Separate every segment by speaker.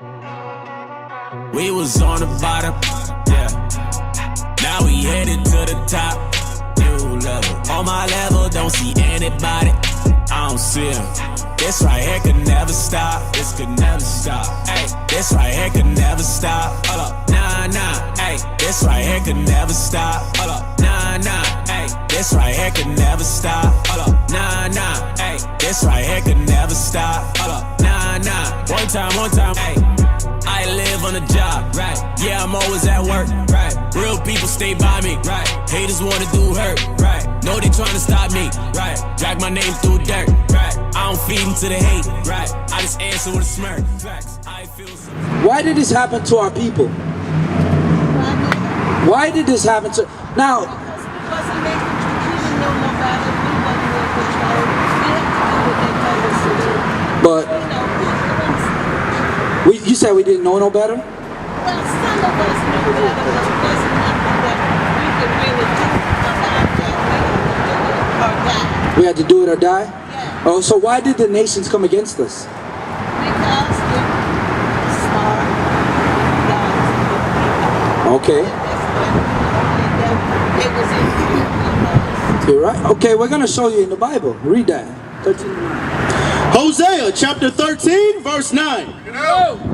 Speaker 1: We was on the bottom, yeah. Now we headed to the top, new level. On my level, don't see anybody, I don't see him. This right here could never stop, this could never stop. Ay, this right here could never stop. Hold up, nah, nah. Ay, this right here could never stop. Hold up, nah, nah. Ay, this right here could never stop. Hold up, nah, nah. Ay, this right here could never stop. Hold up, nah, nah. One time, ay. I live on a job, right? Yeah, I'm always at work, right? Real people stay by me, right? Haters wanna do hurt, right? Know they tryna stop me, right? Drag my name through dirt, right? I don't feed into the hate, right? I just answer with a smirk, facts. I feel so.
Speaker 2: Why did this happen to our people? Why did this happen to... Now...
Speaker 3: Because he makes the truth, even though no matter who wasn't in control, we have to do what they tell us to do.
Speaker 2: But... You said we didn't know no better?
Speaker 3: Well, some of us knew better, but it wasn't nothing that we could really do about that. We had to do it or die.
Speaker 2: We had to do it or die?
Speaker 3: Yeah.
Speaker 2: Oh, so why did the nations come against us?
Speaker 3: Because they're smart,
Speaker 2: Okay.
Speaker 3: it was in
Speaker 2: You're right. Okay, we're going to show you in the Bible. Read that. 13:9.
Speaker 4: Hosea chapter 13 verse 9.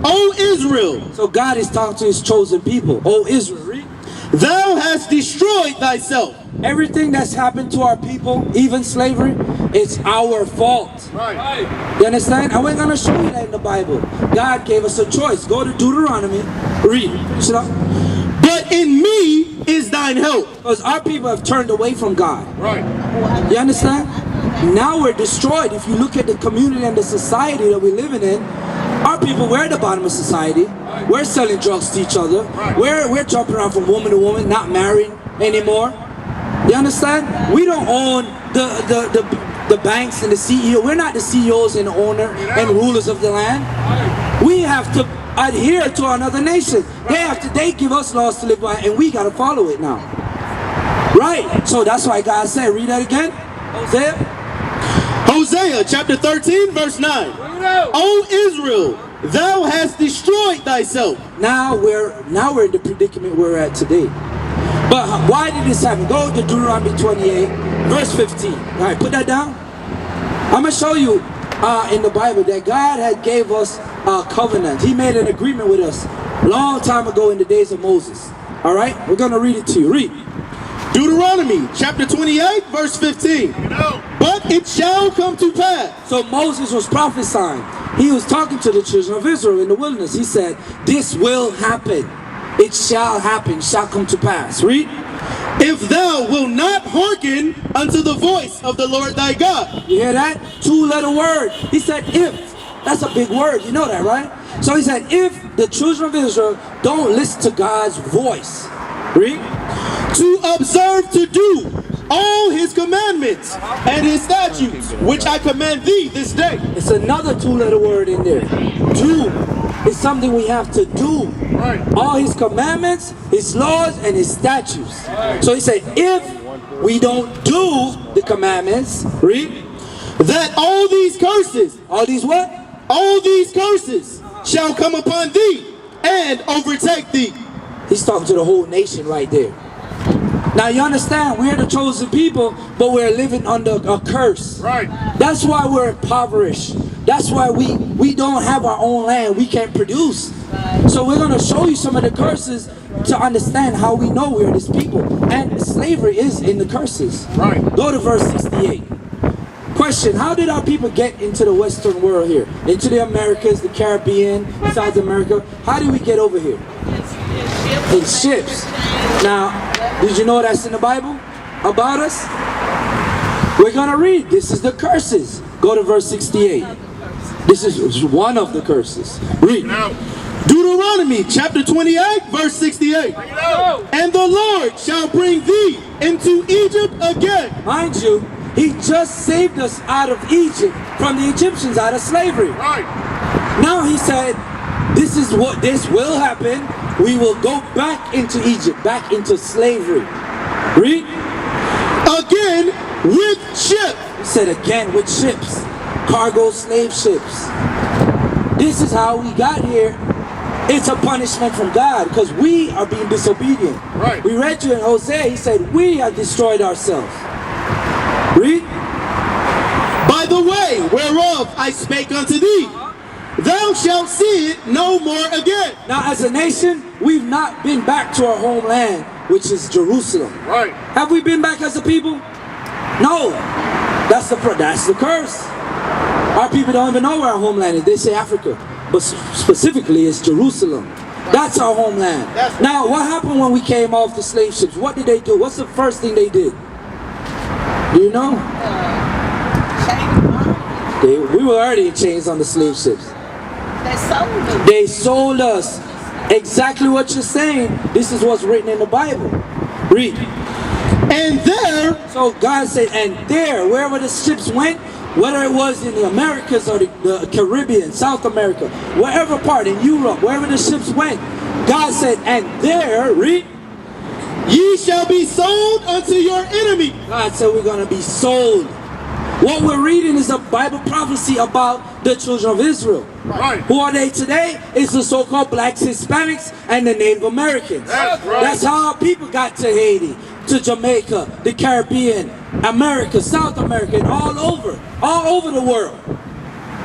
Speaker 4: O Israel,
Speaker 2: So God is talking to his chosen people. Oh Israel, read.
Speaker 4: thou hast destroyed thyself.
Speaker 2: Everything that's happened to our people, even slavery, it's our fault.
Speaker 4: Right.
Speaker 2: You understand? And we're going to show you that in the Bible. God gave us a choice. Go to Deuteronomy. Read. Finish it up.
Speaker 4: But in me is thine help.
Speaker 2: Because our people have turned away from God.
Speaker 4: Right.
Speaker 2: You understand? Now we're destroyed. If you look at the community and the society that we're living in, our people, we're at the bottom of society. We're selling drugs to each other. We're jumping around from woman to woman, not married anymore. You understand? We don't own the banks and the CEO. We're not the CEOs and the owner and rulers of the land. We have to adhere to another nation. They give us laws to live by, and we got to follow it now. Right? So that's why God said, read that again.
Speaker 4: Hosea chapter 13 verse 9. O Israel, thou hast destroyed thyself.
Speaker 2: Now we're in the predicament we're at today. But why did this happen? Go to Deuteronomy 28 verse 15. All right, put that down. I'm going to show you in the Bible that God had gave us a covenant. He made an agreement with us a long time ago in the days of Moses. All right, we're going to read it to you. Read.
Speaker 4: Deuteronomy chapter 28 verse 15. But it shall come to pass.
Speaker 2: So Moses was prophesying. He was talking to the children of Israel in the wilderness. He said, this will happen. It shall happen, shall come to pass. Read.
Speaker 4: If thou wilt not hearken unto the voice of the Lord thy God.
Speaker 2: You hear that? 2-letter word. He said if. That's a big word. You know that, right? So he said if the children of Israel don't listen to God's voice. Read.
Speaker 4: To observe to do all his commandments and his statutes, which I command thee this day.
Speaker 2: It's another 2-letter word in there. Do. It's something we have to do.
Speaker 4: Right.
Speaker 2: All his commandments, his laws, and his statutes.
Speaker 4: Right.
Speaker 2: So he said, if we don't do the commandments, read,
Speaker 4: that all these curses,
Speaker 2: all these what?
Speaker 4: all these curses shall come upon thee and overtake thee.
Speaker 2: He's talking to the whole nation right there. Now you understand, we're the chosen people, but we're living under a curse.
Speaker 4: Right.
Speaker 2: That's why we're impoverished. That's why we don't have our own land. We can't produce. So we're going to show you some of the curses to understand how we know we're this people. And slavery is in the curses.
Speaker 4: Right.
Speaker 2: Go to verse 68. Question, how did our people get into the Western world here? Into the Americas, the Caribbean, South America? How did we get over here? In ships. Now, did you know that's in the Bible about us? We're going to read. This is the curses. Go to verse 68. This is one of the curses. Read.
Speaker 4: Deuteronomy chapter 28 verse 68. And the Lord shall bring thee into Egypt again.
Speaker 2: Mind you, he just saved us out of Egypt from the Egyptians, out of slavery.
Speaker 4: Right.
Speaker 2: Now he said, this will happen. We will go back into Egypt, back into slavery. Read.
Speaker 4: Again with ships.
Speaker 2: He said again with ships. Cargo slave ships. This is how we got here It's a punishment from God because we are being disobedient.
Speaker 4: Right.
Speaker 2: We read you in Hosea, he said, we have destroyed ourselves. Read.
Speaker 4: By the way whereof I spake unto thee, thou shalt see it no more again.
Speaker 2: Now, as a nation, we've not been back to our homeland, which is Jerusalem.
Speaker 4: Right.
Speaker 2: Have we been back as a people? No. That's the curse. Our people don't even know where our homeland is. They say Africa, but specifically it's Jerusalem. That's our homeland. Now, what happened when we came off the slave ships? What did they do? What's the first thing they did? Do you know? We were already in chains on the slave ships.
Speaker 3: They sold us.
Speaker 2: They sold us. Exactly what you're saying. This is what's written in the Bible. Read.
Speaker 4: And there,
Speaker 2: So God said, and there, wherever the ships went, whether it was in the Americas or the Caribbean, South America, wherever part, in Europe, wherever the ships went, God said, and there, read,
Speaker 4: ye shall be sold unto your enemy.
Speaker 2: God said we're going to be sold. What we're reading is a Bible prophecy about the children of Israel.
Speaker 4: Right.
Speaker 2: Who are they today? It's the so-called blacks, Hispanics, and the Native Americans.
Speaker 4: That's right.
Speaker 2: That's how our people got to Haiti, to Jamaica, the Caribbean, America, South America, and all over the world.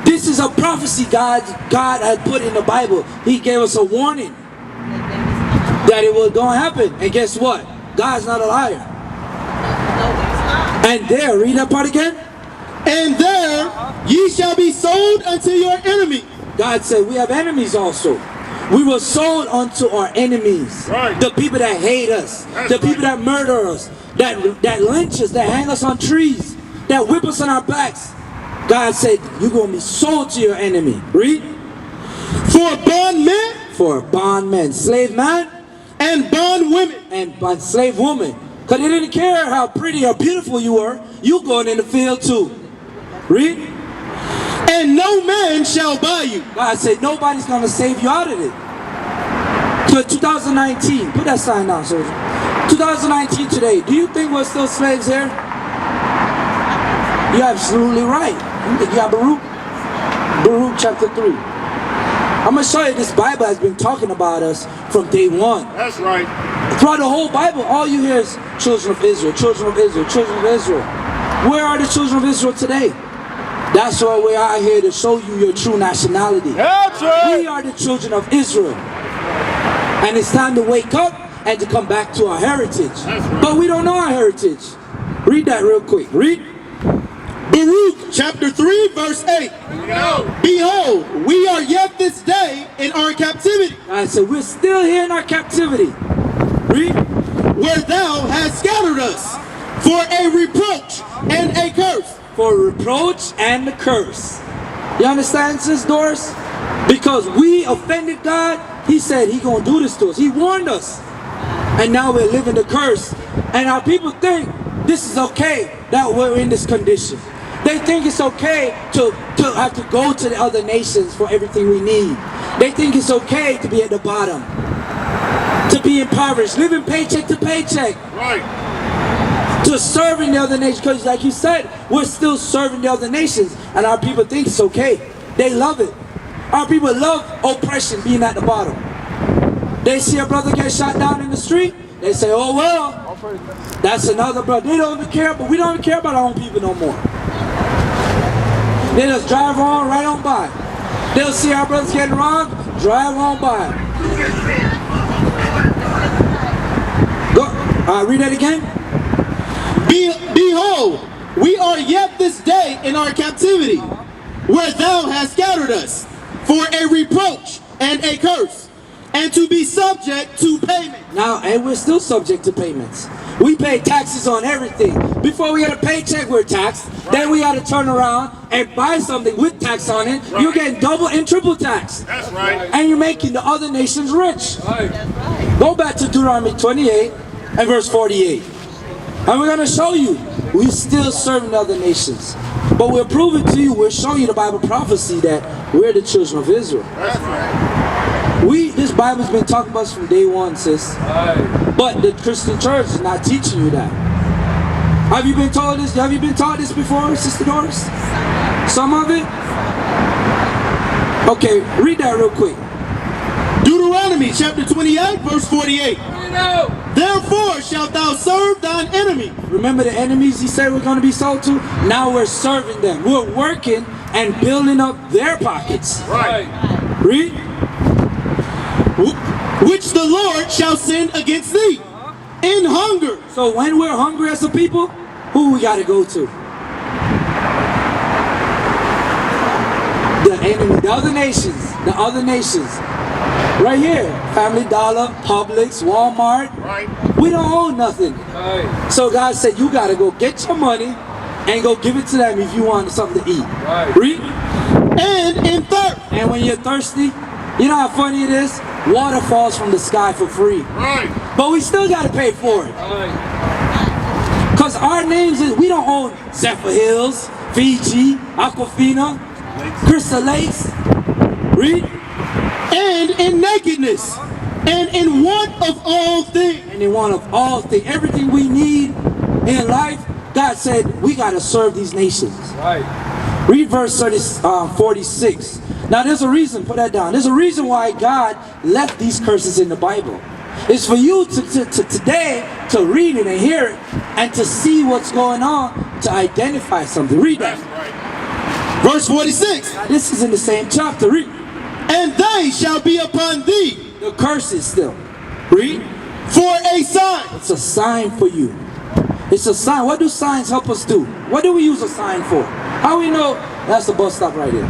Speaker 2: This is a prophecy God had put in the Bible. He gave us a warning that it was going to happen. And guess what? God's not a liar. And there, read that part again.
Speaker 4: And there ye shall be sold unto your enemy.
Speaker 2: God said we have enemies also. We were sold unto our enemies.
Speaker 4: Right.
Speaker 2: The people that hate us.
Speaker 4: That's
Speaker 2: the people
Speaker 4: right.
Speaker 2: that murder us. That lynch us. That hang us on trees. That whip us on our backs. God said you're going to be sold to your enemy. Read.
Speaker 4: For bondmen
Speaker 2: For bondmen. Slave man
Speaker 4: and bondwomen.
Speaker 2: and slave woman. Because they didn't care how pretty or beautiful you were. You going in the field too. Read.
Speaker 4: And no man shall buy you.
Speaker 2: God said nobody's going to save you out of it. So 2019, put that sign down, soldier. 2019 today, do you think we're still slaves here? You're absolutely right. You got Baruch chapter 3. I'm going to show you this Bible has been talking about us from day one.
Speaker 4: That's right.
Speaker 2: Throughout the whole Bible, all you hear is children of Israel, children of Israel, children of Israel. Where are the children of Israel today? That's why we're out here to show you your true nationality.
Speaker 4: That's right.
Speaker 2: We are the children of Israel. And it's time to wake up and to come back to our heritage.
Speaker 4: Right.
Speaker 2: But we don't know our heritage. Read that real quick. Read.
Speaker 4: Baruch chapter 3 verse 8. Behold, we are yet this day in our captivity,
Speaker 2: God said we're still here in our captivity. Read.
Speaker 4: where thou hast scattered us for a reproach and a curse.
Speaker 2: For reproach and the curse. You understand, Sis Doris? Because we offended God, he said he gonna do this to us. He warned us. And now we're living the curse. And our people think this is okay that we're in this condition. They think it's okay to have to go to the other nations for everything we need. They think it's okay to be at the bottom, to be impoverished, living paycheck to paycheck.
Speaker 4: Right.
Speaker 2: To serving the other nations, because like you said, we're still serving the other nations, and our people think it's okay. They love it. Our people love oppression, being at the bottom. They see a brother get shot down in the street, they say, oh well, that's another brother. They don't even care, but we don't even care about our own people no more. They just drive on right on by. They'll see our brothers getting wrong, drive on by. Go, read that again.
Speaker 4: Behold, we are yet this day in our captivity, where thou hast scattered us for a reproach and a curse, and to be subject to payment.
Speaker 2: Now, and we're still subject to payments. We pay taxes on everything. Before we get a paycheck, we're taxed. Right. Then we got to turn around and buy something with tax on it. Right. You're getting double and triple tax.
Speaker 4: That's right.
Speaker 2: And you're making the other nations rich.
Speaker 3: That's right.
Speaker 2: Go back to Deuteronomy 28 and verse 48. And we're going to show you, we're still serving the other nations. But we're proving to you, we're showing you the Bible prophecy that we're the children of Israel.
Speaker 4: That's right.
Speaker 2: This Bible's been talking about us from day one, sis. But the Christian church is not teaching you that. Have you been taught this? Have you been taught this before, Sister Doris? Some of it? Okay, read that real quick.
Speaker 4: Deuteronomy chapter 28, verse 48. Therefore shalt thou serve thine enemy.
Speaker 2: Remember the enemies he said we're going to be sold to? Now we're serving them. We're working and building up their pockets.
Speaker 5: Right.
Speaker 2: Read.
Speaker 4: Which the Lord shall send against thee in hunger.
Speaker 2: So when we're hungry as a people, who we got to go to? The enemy, the other nations. The other nations. Right here. Family Dollar, Publix, Walmart.
Speaker 5: Right.
Speaker 2: We don't own nothing.
Speaker 5: Right.
Speaker 2: So God said you got to go get your money and go give it to them if you want something to eat.
Speaker 5: Right.
Speaker 2: Read.
Speaker 4: And in thirst.
Speaker 2: And when you're thirsty, you know how funny it is? Water falls from the sky for free.
Speaker 5: Right.
Speaker 2: But we still got to pay for it.
Speaker 5: Right.
Speaker 2: Because our names, we don't own Zephyr Hills, Fiji, Aquafina, Crystal Lakes. Read.
Speaker 4: And in nakedness. And in want of all things.
Speaker 2: And in one of all things, everything we need in life, God said we got to serve these nations.
Speaker 5: Right.
Speaker 2: Read verse 46. Now there's a reason, put that down. There's a reason why God left these curses in the Bible. It's for you to today to read it and hear it and to see what's going on, to identify something. Read that.
Speaker 5: That's right.
Speaker 4: Verse 46.
Speaker 2: Now, this is in the same chapter. Read.
Speaker 4: And they shall be upon thee.
Speaker 2: The curses still. Read.
Speaker 4: For a sign.
Speaker 2: It's a sign for you. It's a sign. What do signs help us do? What do we use a sign for? How we know that's the bus stop right here?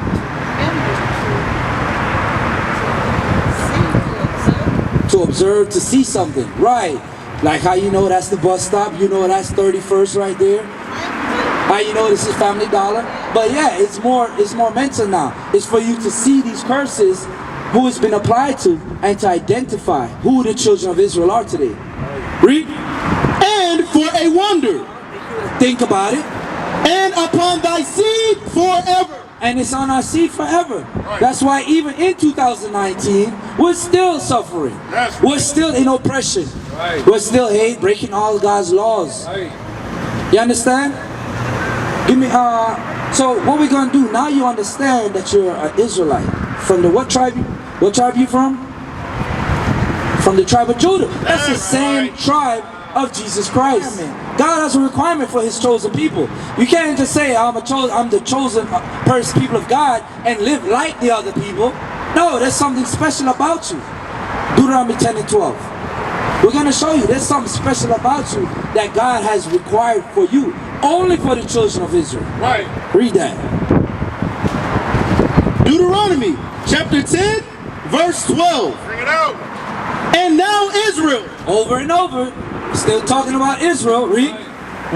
Speaker 2: To observe, to see something. Right. Like how you know that's the bus stop. You know that's 31st right there. How you know this is Family Dollar. But yeah, it's more mental now. It's for you to see these curses, who it's been applied to, and to identify who the children of Israel are today. Read.
Speaker 4: And for a wonder.
Speaker 2: Think about it.
Speaker 4: And upon thy seed forever.
Speaker 2: And it's on our seed forever.
Speaker 5: Right.
Speaker 2: That's why even in 2019, we're still suffering.
Speaker 5: That's right.
Speaker 2: We're still in oppression.
Speaker 5: Right.
Speaker 2: We're still hate, breaking all God's laws.
Speaker 5: Right.
Speaker 2: You understand? Give me, so what we're going to do, now you understand that you're an Israelite. From the what tribe you from? From the tribe of Judah. That's the same tribe of Jesus Christ. God has a requirement for his chosen people. You can't just say I'm the chosen people of God and live like the other people. No, there's something special about you. Deuteronomy 10 and 12. We're going to show you there's something special about you that God has required for you, only for the children of Israel.
Speaker 5: Right.
Speaker 2: Read that.
Speaker 4: Deuteronomy chapter 10 verse 12.
Speaker 5: Bring it out.
Speaker 4: And now Israel,
Speaker 2: Over and over, still talking about Israel. Read.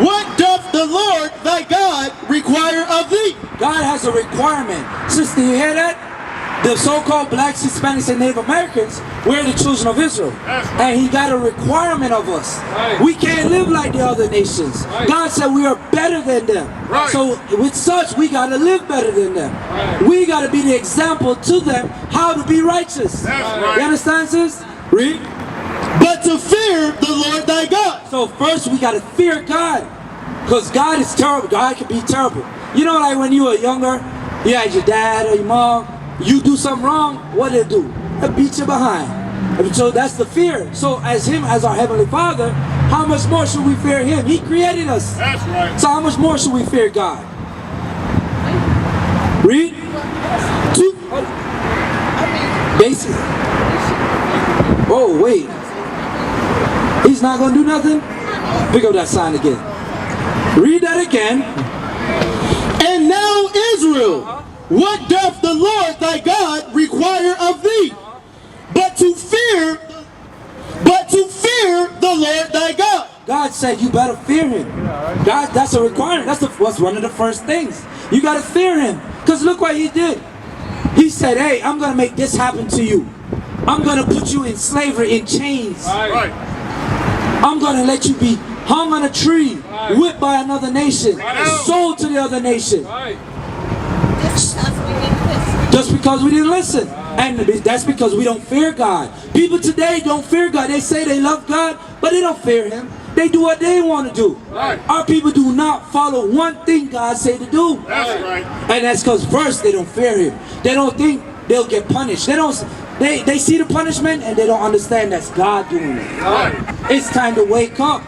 Speaker 4: what doth the Lord thy God require of thee?
Speaker 2: God has a requirement. Sister, you hear that? The so-called blacks, Hispanics, and Native Americans, we're the children of Israel.
Speaker 5: That's right.
Speaker 2: And he got a requirement of us.
Speaker 5: Right.
Speaker 2: We can't live like the other nations.
Speaker 5: Right.
Speaker 2: God said we are better than them.
Speaker 5: Right.
Speaker 2: So with such, we got to live better than them.
Speaker 5: Right.
Speaker 2: We got to be the example to them how to be righteous.
Speaker 5: That's right.
Speaker 2: You understand, sis? Read.
Speaker 4: But to fear the Lord thy God.
Speaker 2: So first we got to fear God. Because God is terrible. God can be terrible. You know, like when you were younger, you had your dad or your mom, you do something wrong, what did it do? It beat you behind. And so that's the fear. So as him, as our Heavenly Father, how much more should we fear him? He created us.
Speaker 5: That's right.
Speaker 2: So how much more should we fear God? Read. Basic. Oh, wait. He's not going to do nothing? Pick up that sign again. Read that again.
Speaker 4: And now Israel, what doth the Lord thy God require of thee? But to fear the Lord thy God.
Speaker 2: God said you better fear him. God, that's a requirement. That's one of the first things. You got to fear him. Because look what he did. He said, hey, I'm going to make this happen to you. I'm going to put you in slavery, in chains.
Speaker 5: Right.
Speaker 2: I'm going to let you be hung on a tree,
Speaker 5: Right.
Speaker 2: whipped by another nation,
Speaker 5: Right.
Speaker 2: sold to the other nation.
Speaker 5: Right.
Speaker 2: Just because we didn't listen. And that's because we don't fear God. People today don't fear God. They say they love God, but they don't fear him. They do what they want to do.
Speaker 5: Right.
Speaker 2: Our people do not follow one thing God say to do.
Speaker 5: That's right.
Speaker 2: And that's because first they don't fear him. They don't think they'll get punished. They don't. They see the punishment and they don't understand that's God doing it. It's time to wake up.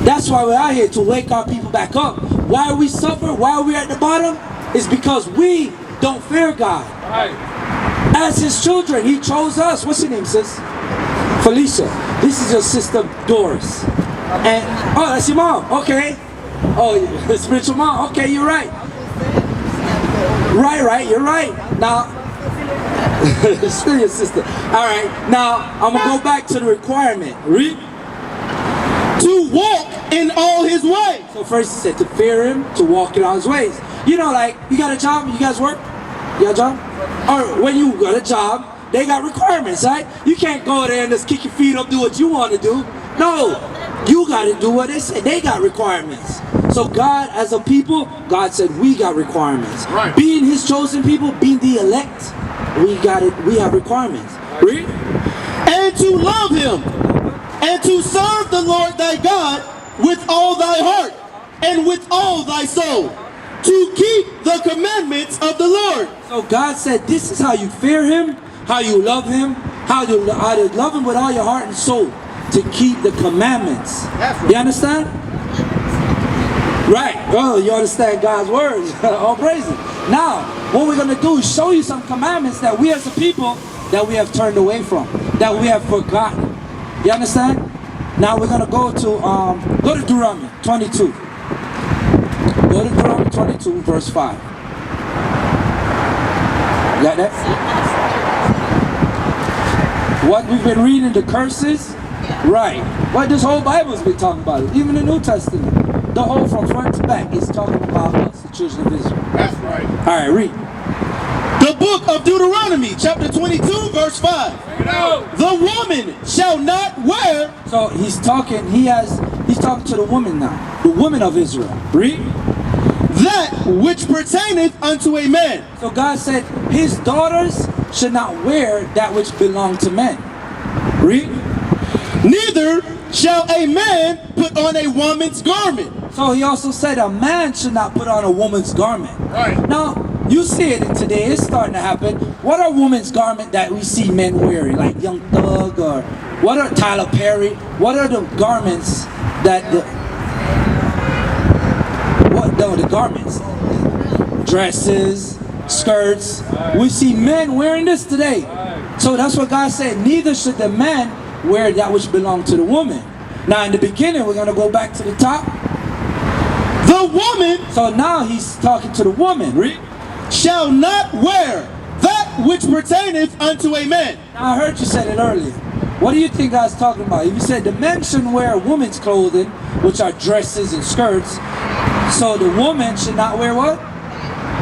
Speaker 2: That's why we're out here, to wake our people back up. Why we suffer, why we're at the bottom, is because we don't fear God. As His children, He chose us. What's your name, sis? Felicia. This is your sister, Doris. And, oh, that's your mom. Okay. Oh, the spiritual mom. Okay, you're right. Right, you're right. Now, still your sister. All right, now I'm gonna go back to the requirement. Read.
Speaker 4: To walk in all His ways.
Speaker 2: So first He said to fear Him, to walk in all His ways. You know, like, you got a job, you guys work? You got a job? Or when you got a job, they got requirements, right? You can't go there and just kick your feet up, do what you want to do. No, you got to do what they say. They got requirements. So God, as a people, God said we got requirements.
Speaker 4: Right.
Speaker 2: Being His chosen people, being the elect, we got it. We have requirements. Read.
Speaker 4: And to love Him, and to serve the Lord thy God with all thy heart, and with all thy soul, to keep the commandments of the Lord.
Speaker 2: So God said this is how you fear Him, how you love Him, how to love Him with all your heart and soul, to keep the commandments.
Speaker 4: That's right.
Speaker 2: You understand? Right. Oh, you understand God's words. All praises. Now, what we're going to do is show you some commandments that we as a people, that we have turned away from, that we have forgotten. You understand? Now we're going to go to Deuteronomy 22. Go to Deuteronomy 22, verse 5. You got that? What we've been reading, the curses? Right. What this whole Bible's been talking about it. Even the New Testament. The whole from front to back is talking about us, the children of Israel.
Speaker 4: That's right.
Speaker 2: All right, read.
Speaker 4: The book of Deuteronomy, chapter 22, verse 5. The woman shall not wear.
Speaker 2: So he's talking to the woman now. The woman of Israel. Read.
Speaker 4: That which pertaineth unto a man.
Speaker 2: So God said His daughters should not wear that which belonged to men. Read.
Speaker 4: Neither shall a man put on a woman's garment.
Speaker 2: So He also said a man should not put on a woman's garment.
Speaker 4: Right.
Speaker 2: Now, you see it today, it's starting to happen. What are women's garments that we see men wearing? Like Young Thug, or what are Tyler Perry? What are the garments that the garments? Dresses, skirts. We see men wearing this today. So that's what God said. Neither should the man wear that which belonged to the woman. Now in the beginning, we're going to go back to the top.
Speaker 4: The woman.
Speaker 2: So now He's talking to the woman. Read.
Speaker 4: Shall not wear that which pertaineth unto a man.
Speaker 2: Now, I heard you said it earlier. What do you think God's talking about? If you said the men shouldn't wear women's clothing, which are dresses and skirts, so the woman should not wear what?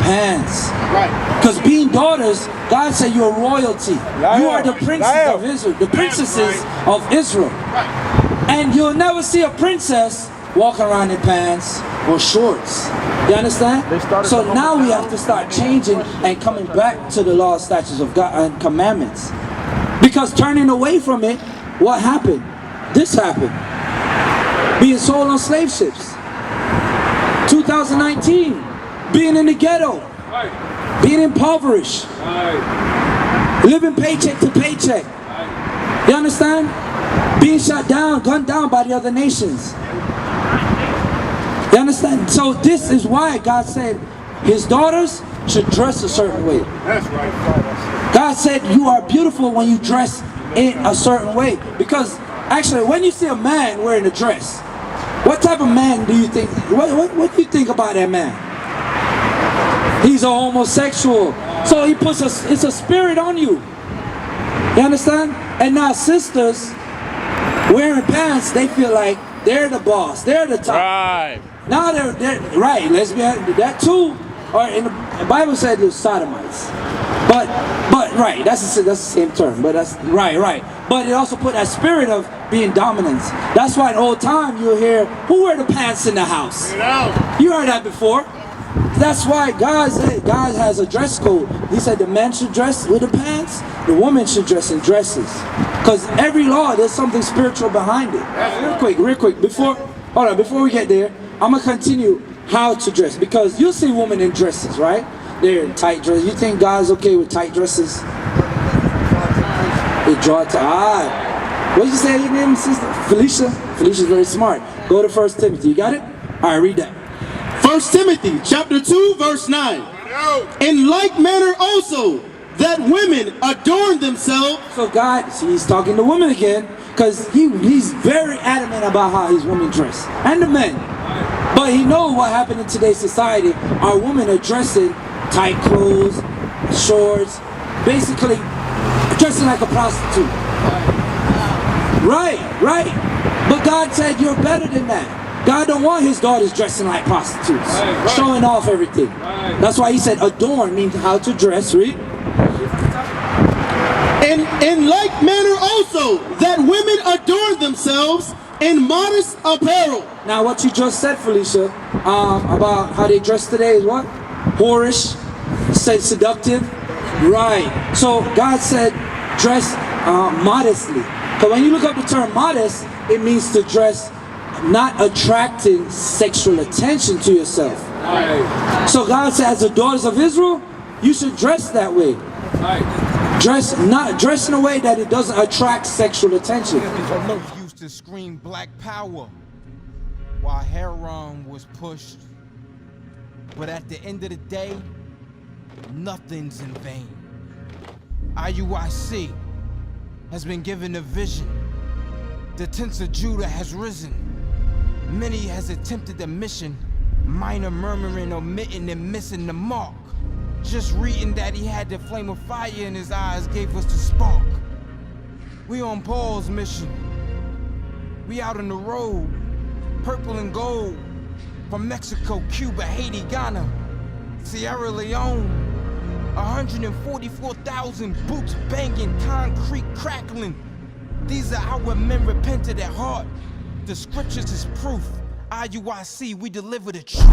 Speaker 2: Pants.
Speaker 4: Right.
Speaker 2: Because being daughters, God said you're royalty. You are the princes of Israel, the princesses of Israel.
Speaker 4: Right.
Speaker 2: And you'll never see a princess walking around in pants or shorts. You understand? So now we have to start changing and coming back to the law, statutes of God and commandments. Because turning away from it, what happened? This happened. Being sold on slave ships. 2019. Being in the ghetto. Being impoverished. Living paycheck to paycheck. You understand? Being shot down, gunned down by the other nations. You understand? So this is why God said His daughters should dress a certain way.
Speaker 4: That's right.
Speaker 2: God said you are beautiful when you dress in a certain way. Because actually, when you see a man wearing a dress, what type of man do you think? What do you think about that man? He's a homosexual. So He puts it's a spirit on you. You understand? And now sisters wearing pants, they feel like they're the boss. They're the top.
Speaker 6: Right.
Speaker 2: Now they're right. Lesbian, that too. Or in the Bible said it was sodomites. But right, that's the same term. But that's right. But it also put that spirit of being dominance. That's why in old time you'll hear, who wear the pants in the house? You heard that before. That's why God has a dress code. He said the man should dress with the pants, the woman should dress in dresses. Because every law, there's something spiritual behind it. Real quick, before we get there, I'm going to continue how to dress. Because you'll see women in dresses, right? They're in tight dresses. You think God's okay with tight dresses? It draw to what did you say your name, sister? Felicia? Felicia's very smart. Go to 1 Timothy. You got it? All right, read that.
Speaker 4: 1 Timothy chapter 2, verse 9. In like manner also, that women adorn themselves.
Speaker 2: So God, see, he's talking to women again, because he's very adamant about how his women dress, and the men. But he knows what happened in today's society. Our women are dressing tight clothes, shorts, basically dressing like a prostitute. Right. But God said you're better than that. God don't want his daughters dressing like prostitutes, showing off everything. That's why he said adorn means how to dress, read.
Speaker 4: In like manner also, that women adorn themselves in modest apparel.
Speaker 2: Now what you just said, Felicia, about how they dress today is what? Whorish, said seductive. Right. So God said dress modestly. Because when you look up the term modest, it means to dress not attracting sexual attention to yourself. So God said, as the daughters of Israel, you should dress that way. Dress in a way that it doesn't attract sexual attention.
Speaker 6: Murph used to scream black power while heroin was pushed. But at the end of the day, nothing's in vain. IUIC has been given a vision. The tents of Judah has risen. Many has attempted the mission, minor murmuring, omitting, and missing the mark. Just reading that he had the flame of fire in his eyes gave us the spark. We on Paul's mission. We out on the road, purple and gold, from Mexico, Cuba, Haiti, Ghana, Sierra Leone. 144,000 boots banging, concrete crackling. These are our men repented at heart. The scriptures is proof. IUIC, we deliver the truth.